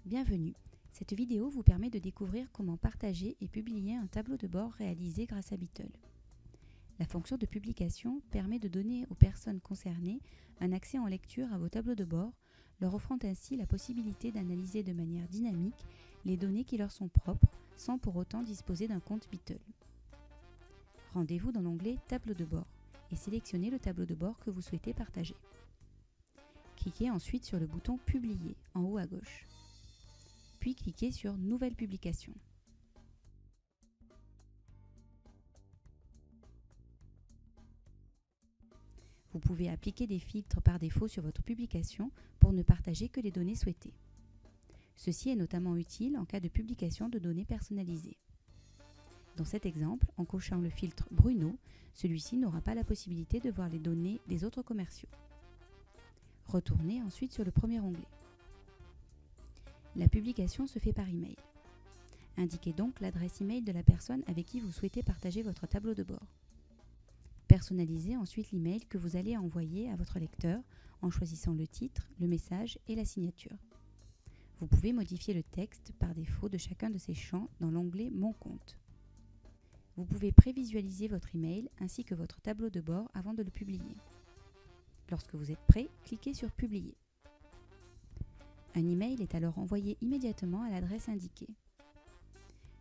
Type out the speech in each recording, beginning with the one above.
Bienvenue. Cette vidéo vous permet de découvrir comment partager et publier un tableau de bord réalisé grâce à Beatle. La fonction de publication permet de donner aux personnes concernées un accès en lecture à vos tableaux de bord, leur offrant ainsi la possibilité d'analyser de manière dynamique les données qui leur sont propres, sans pour autant disposer d'un compte Beatle. Rendez-vous dans l'onglet Tableau de bord et sélectionnez le tableau de bord que vous souhaitez partager. Cliquez ensuite sur le bouton Publier en haut à gauche. Puis cliquez sur Nouvelle publication. Vous pouvez appliquer des filtres par défaut sur votre publication pour ne partager que les données souhaitées. Ceci est notamment utile en cas de publication de données personnalisées. Dans cet exemple, en cochant le filtre Bruno, celui-ci n'aura pas la possibilité de voir les données des autres commerciaux. Retournez ensuite sur le premier onglet. La publication se fait par email. Indiquez donc l'adresse email de la personne avec qui vous souhaitez partager votre tableau de bord. Personnalisez ensuite l'email que vous allez envoyer à votre lecteur en choisissant le titre, le message et la signature. Vous pouvez modifier le texte par défaut de chacun de ces champs dans l'onglet Mon compte. Vous pouvez prévisualiser votre email ainsi que votre tableau de bord avant de le publier. Lorsque vous êtes prêt, cliquez sur Publier. Un email est alors envoyé immédiatement à l'adresse indiquée.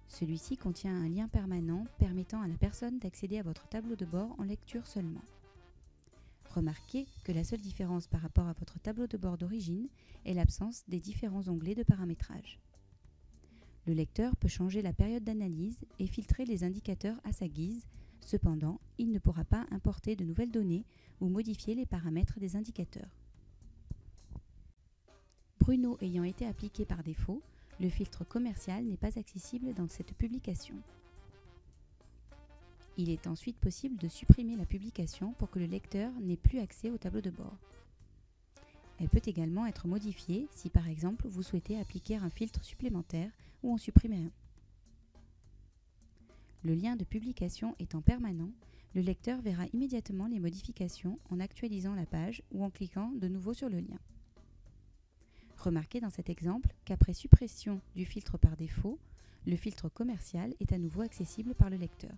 Celui-ci contient un lien permanent permettant à la personne d'accéder à votre tableau de bord en lecture seulement. Remarquez que la seule différence par rapport à votre tableau de bord d'origine est l'absence des différents onglets de paramétrage. Le lecteur peut changer la période d'analyse et filtrer les indicateurs à sa guise. Cependant, il ne pourra pas importer de nouvelles données ou modifier les paramètres des indicateurs. Bruno ayant été appliqué par défaut, le filtre commercial n'est pas accessible dans cette publication. Il est ensuite possible de supprimer la publication pour que le lecteur n'ait plus accès au tableau de bord. Elle peut également être modifiée si par exemple vous souhaitez appliquer un filtre supplémentaire ou en supprimer un. Le lien de publication étant permanent, le lecteur verra immédiatement les modifications en actualisant la page ou en cliquant de nouveau sur le lien. Remarquez dans cet exemple qu'après suppression du filtre par défaut, le filtre commercial est à nouveau accessible par le lecteur.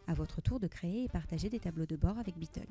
À votre tour de créer et partager des tableaux de bord avec Beatle.